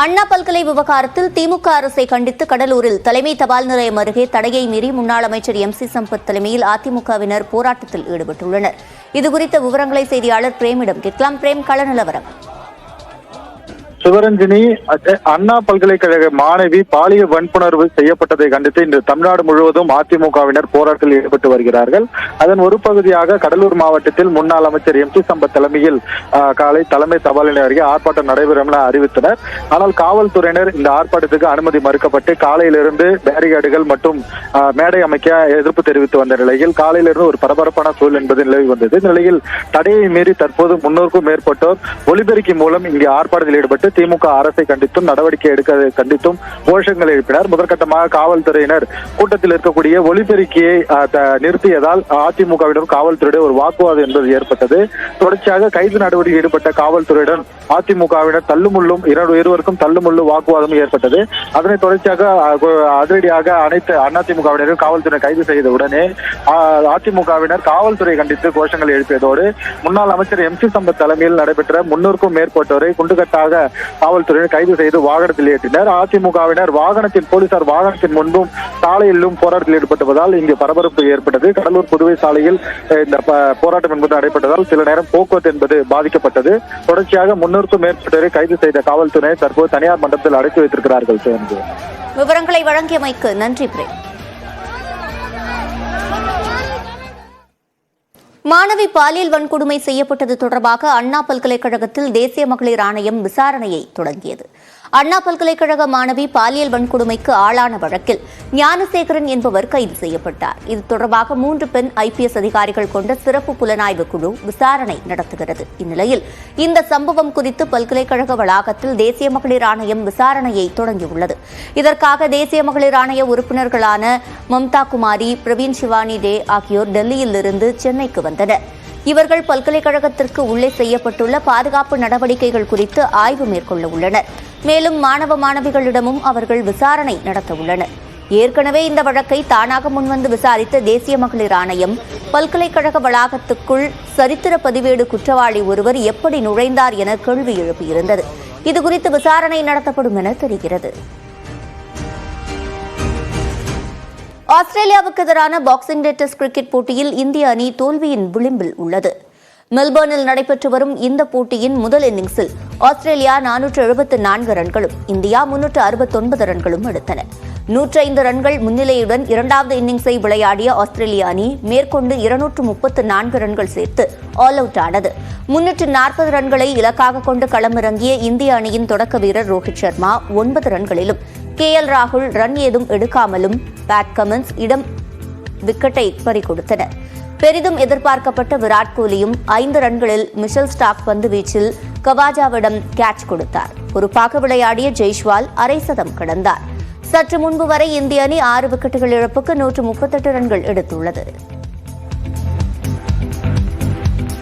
அண்ணா பல்கலை விவகாரத்தில் திமுக அரசை கண்டித்து கடலூரில் தலைமை தபால் நிலையம் அருகே தடையை மீறி முன்னாள் அமைச்சர் MC சம்பத் தலைமையில் அதிமுகவினர் போராட்டத்தில் ஈடுபட்டுள்ளனர். இதுகுறித்த விவரங்களை செய்தியாளர் பிரேமிடம் கேட்கலாம். பிரேம், கள நிலவரம். சிவரஞ்சனி, அண்ணா பல்கலைக்கழக மாணவி பாலியல் வன்புணர்வு செய்யப்பட்டதை கண்டித்து இன்று தமிழ்நாடு முழுவதும் அதிமுகவினர் போராட்டத்தில் ஈடுபட்டு வருகிறார்கள். அதன் ஒரு பகுதியாக கடலூர் மாவட்டத்தில் முன்னாள் அமைச்சர் MC சம்பத் தலைமையில் காலை தலைமை தபால் நிலையம் அருகே ஆர்ப்பாட்டம் நடைபெறும் என அறிவித்தனர். ஆனால் காவல்துறையினர் இந்த ஆர்ப்பாட்டத்துக்கு அனுமதி மறுக்கப்பட்டு காலையிலிருந்து பேரிகார்டுகள் மற்றும் மேடை அமைக்க எதிர்ப்பு தெரிவித்து வந்த நிலையில் காலையிலிருந்து ஒரு பரபரப்பான சூழல் என்பது நிலவி வந்தது. இந்த நிலையில் தடையை மீறி தற்போது 300க்கும் மேற்பட்டோர் ஒலிபெருக்கி மூலம் இங்கே ஆர்ப்பாட்டத்தில் ஈடுபட்டு திமுக அரசை கண்டித்தும் நடவடிக்கை எடுக்க கண்டித்தும் கோஷங்கள் எழுப்பினர். முதற்கட்டமாக காவல்துறையினர் கூட்டத்தில் இருக்கக்கூடிய ஒலிபெருக்கியை நிறுத்தியதால் அதிமுகவிடம் காவல்துறையுடன் ஒரு வாக்குவாதம் என்பது ஏற்பட்டது. தொடர்ச்சியாக கைது நடவடிக்கை ஈடுபட்ட காவல்துறையுடன் அதிமுகவினர் தள்ளுமுள்ளும் இருவருக்கும் தள்ளுமுள்ளு வாக்குவாதம் ஏற்பட்டது. அதனை தொடர்ச்சியாக அதிரடியாக அனைத்து அதிமுகவினரும் காவல்துறை கைது செய்த உடனே அதிமுகவினர் காவல்துறை கண்டித்து கோஷங்கள் எழுப்பியதோடு முன்னாள் அமைச்சர் MC சம்பத் தலைமையில் நடைபெற்ற 300க்கும் மேற்பட்டோரை குண்டுகட்டாக காவல்துறையினர் கைது செய்து வாகனத்தில் ஏற்றினர். அதிமுகவினர் போலீசார் வாகனத்தின் முன்பும் சாலையிலும் போராட்டத்தில் ஈடுபட்டதால் இங்கு பரபரப்பு ஏற்பட்டது. கடலூர் புதுவை சாலையில் இந்த போராட்டம் என்பது நடைபெற்றதால் சில நேரம் போக்குவரத்து என்பது பாதிக்கப்பட்டது. தொடர்ச்சியாக 300க்கும் மேற்பட்டோரை கைது செய்த காவல்துறையினர் தற்போது தனியார் மண்டபத்தில் அடைத்து வைத்திருக்கிறார்கள். விவரங்களை வழங்கியமைக்கு நன்றி பிரேம். மாணவி பாலியல் வன்கொடுமை செய்யப்பட்டது தொடர்பாக அண்ணா பல்கலைக்கழகத்தில் தேசிய மகளிர் ஆணையம் விசாரணையை தொடங்கியது. அண்ணா பல்கலைக்கழக மாணவி பாலியல் வன்கொடுமைக்கு ஆளான வழக்கில் ஞானசேகரன் என்பவர் கைது செய்யப்பட்டார். இது தொடர்பாக 3 பெண் IPS அதிகாரிகள் கொண்ட சிறப்பு புலனாய்வு குழு விசாரணை நடத்துகிறது. இந்நிலையில் இந்த சம்பவம் குறித்து பல்கலைக்கழக வளாகத்தில் தேசிய மகளிர் ஆணையம் விசாரணையை தொடங்கியுள்ளது. இதற்காக தேசிய மகளிர் ஆணைய உறுப்பினர்களான மம்தா குமாரி, பிரவீன் சிவானி டே ஆகியோர் டெல்லியில் இருந்து சென்னைக்கு வந்தனர். இவர்கள் பல்கலைக்கழகத்திற்கு உள்ளே செய்யப்பட்டுள்ள பாதுகாப்பு நடவடிக்கைகள் குறித்து ஆய்வு மேற்கொள்ள உள்ளனர். மேலும் மாணவ மாணவிகளிடமும் அவர்கள் விசாரணை நடத்த உள்ளனர். ஏற்கனவே இந்த வழக்கை தானாக முன்வந்து விசாரித்த தேசிய மகளிர் ஆணையம் பல்கலைக்கழக வளாகத்துக்குள் சரித்திர பதிவேடு குற்றவாளி ஒருவர் எப்படி நுழைந்தார் என கேள்வி எழுப்பியிருந்தது. இதுகுறித்து விசாரணை நடத்தப்படும் என தெரிகிறது. ஆஸ்திரேலியாவுக்கு எதிரான பாக்ஸிங் டே டெஸ்ட் கிரிக்கெட் போட்டியில் இந்திய அணி தோல்வியின் விளிம்பில் உள்ளது. மெல்பர்னில் நடைபெற்று வரும் இந்த போட்டியின் முதல் இன்னிங்ஸில் ஆஸ்திரேலியா 474 ரன்களும் இந்தியா 369 ரன்களும் எடுத்தன. 105 ரன்கள் முன்னிலையுடன் இரண்டாவது இன்னிங்ஸை விளையாடிய ஆஸ்திரேலிய அணி மேற்கொண்டு 234 ரன்கள் சேர்த்து ஆல் அவுட் ஆனது. 340 ரன்களை இலக்காக கொண்டு களமிறங்கிய இந்திய அணியின் தொடக்க வீரர் ரோஹித் சர்மா 9 ரன்களிலும், KL ராகுல் ரன் ஏதும் எடுக்காமலும், பேட் கமின்ஸ் விக்கெட்டை பறிகொடுத்தனர். பெரிதும் எதிர்பார்க்கப்பட்ட விராட் கோலியும் 5 ரன்களில் மிஷல் ஸ்டார்க் பந்து வீச்சில் கவாஜாவிடம் கேட்ச் கொடுத்தார். பொறுப்பாக விளையாடிய ஜெய்ஷ்வால் அரை சதம் கடந்தார். சற்று முன்பு வரை இந்திய அணி 6 விக்கெட்டுகள் இழப்புக்கு 138 ரன்கள் எடுத்துள்ளது.